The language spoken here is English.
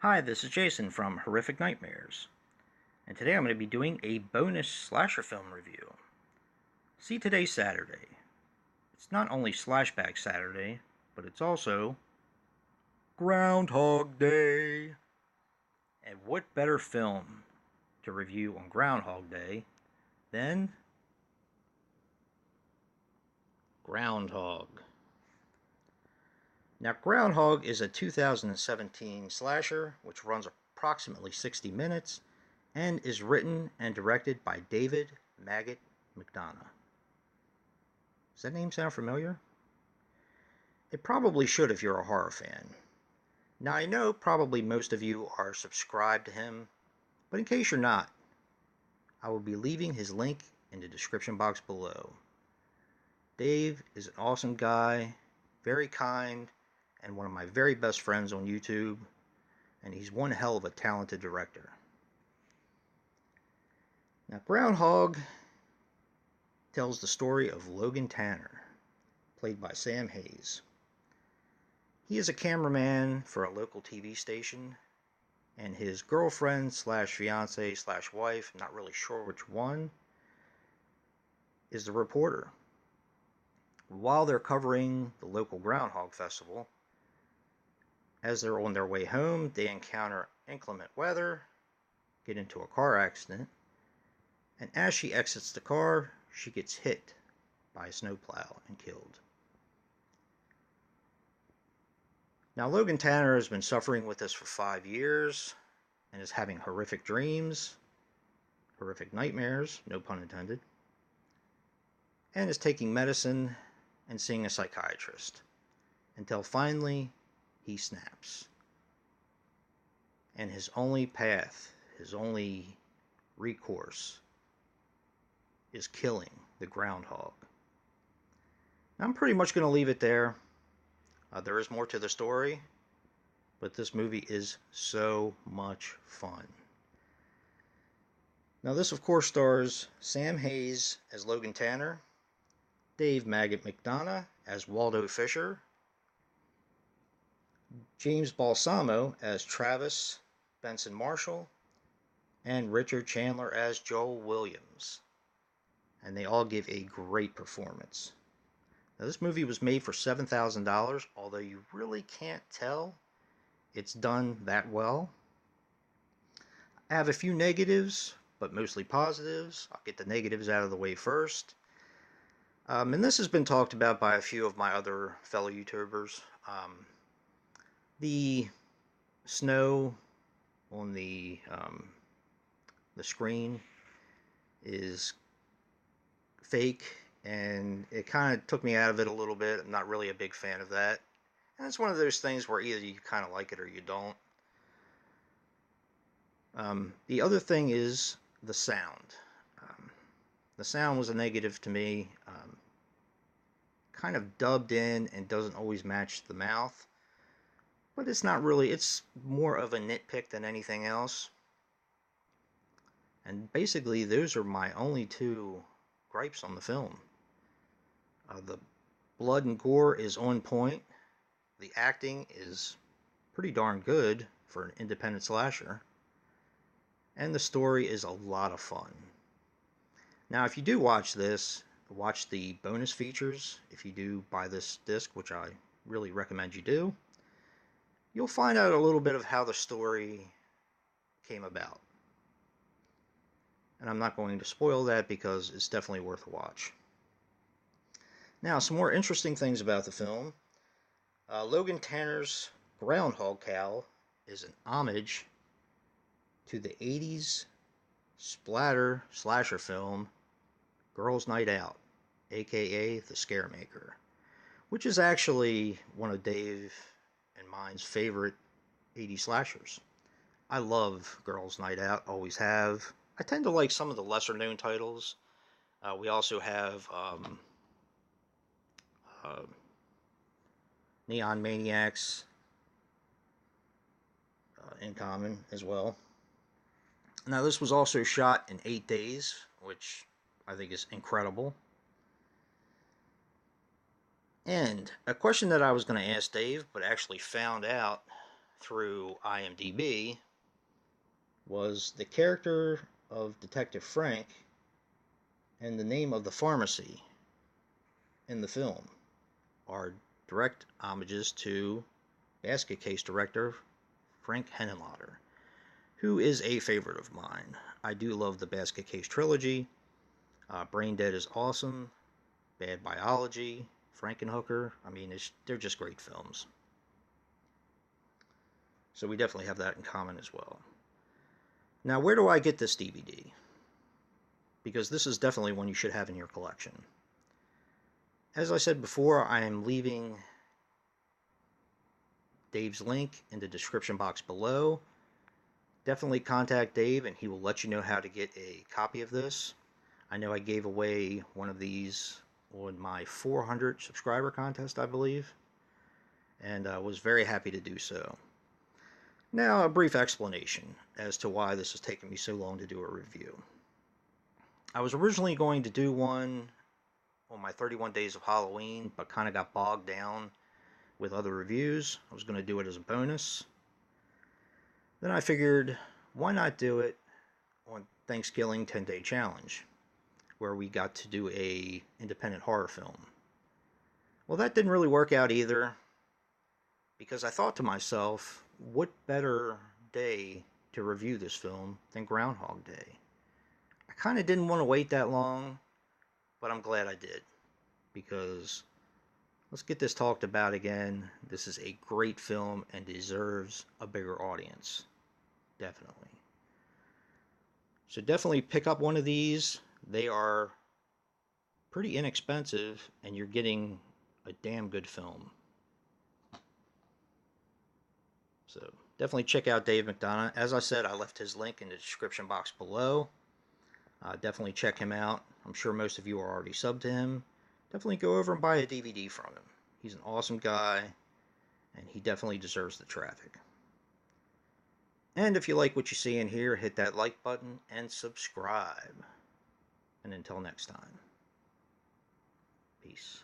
Hi, this is Jason from Horrific Nightmares, and today I'm going to be doing a bonus slasher film review. See, today's Saturday. It's not only Slashback Saturday, but it's also Groundhog Day. And what better film to review on Groundhog Day than Groundhog? Now, Groundhog is a 2017 slasher which runs approximately 60 minutes and is written and directed by David Maggot McDonough. Does that name sound familiar? It probably should if you're a horror fan. Now, I know probably most of you are subscribed to him, but in case you're not, I will be leaving his link in the description box below. Dave is an awesome guy, very kind, and one of my very best friends on YouTube, and he's one hell of a talented director. Now, Groundhog tells the story of Logan Tanner, played by Sam Hayes. He is a cameraman for a local TV station, and his girlfriend slash fiance slash wife, I'm not really sure which one, is the reporter. While they're covering the local Groundhog Festival, as they're on their way home, they encounter inclement weather, get into a car accident, and as she exits the car, she gets hit by a snowplow and killed. Now, Logan Tanner has been suffering with this for 5 years and is having horrific dreams, horrific nightmares, no pun intended, and is taking medicine and seeing a psychiatrist until finally he snaps. And his only path, his only recourse, is killing the groundhog. Now, I'm pretty much going to leave it there. There is more to the story, but this movie is so much fun. Now, this of course stars Sam Hayes as Logan Tanner, Dave Maggot McDonough as Waldo Fisher, James Balsamo as Travis Benson Marshall, and Richard Chandler as Joel Williams. And they all give a great performance. Now, this movie was made for $7,000, although you really can't tell it's done that well. I have a few negatives, but mostly positives. I'll get the negatives out of the way first. And this has been talked about by a few of my other fellow YouTubers. The snow on the screen is fake, and it kind of took me out of it a little bit. I'm not really a big fan of that. And it's one of those things where either you kind of like it or you don't. The other thing is the sound. The sound was a negative to me. Kind of dubbed in and doesn't always match the mouth. But it's not really, it's more of a nitpick than anything else. And basically, those are my only two gripes on the film. The blood and gore is on point. The acting is pretty darn good for an independent slasher. And the story is a lot of fun. Now, if you do watch this, watch the bonus features. If you do buy this disc, which I really recommend you do, you'll find out a little bit of how the story came about. And I'm not going to spoil that because it's definitely worth a watch. Now, some more interesting things about the film. Logan Tanner's Groundhog Cow is an homage to the 80s slasher film Girls' Night Out, aka The Scaremaker, which is actually one of Dave and mine's favorite 80s slashers. I love Girls' Night Out, always have. I tend to like some of the lesser known titles. We also have Neon Maniacs in common as well. Now, this was also shot in 8 days, which I think is incredible. And a question that I was going to ask Dave, but actually found out through IMDb, was the character of Detective Frank and the name of the pharmacy in the film are direct homages to basket case director Frank Henenlotter, who is a favorite of mine. I do love the basket case trilogy. Brain Dead is awesome. Bad Biology, Frankenhooker. I mean, they're just great films. So we definitely have that in common as well. Now, where do I get this DVD? Because this is definitely one you should have in your collection. As I said before, I am leaving Dave's link in the description box below. Definitely contact Dave and he will let you know how to get a copy of this. I know I gave away one of these on my 400 subscriber contest, I believe, and I was very happy to do so. Now, a brief explanation as to why this has taken me so long to do a review. I was originally going to do one on my 31 Days of Halloween, but kind of got bogged down with other reviews. I was going to do it as a bonus. Then I figured, why not do it on Thanksgiving 10-Day Challenge, where we got to do a independent horror film. Well, that didn't really work out either, because I thought to myself, what better day to review this film than Groundhog Day? I kind of didn't want to wait that long, but I'm glad I did, because let's get this talked about again. This is a great film and deserves a bigger audience. Definitely. So definitely pick up one of these. They are pretty inexpensive, and you're getting a damn good film. So definitely check out Dave McDonough. As I said, I left his link in the description box below. Definitely check him out. I'm sure most of you are already subbed to him. Definitely go over and buy a DVD from him. He's an awesome guy, and he definitely deserves the traffic. And if you like what you see in here, hit that like button and subscribe. And until next time, peace.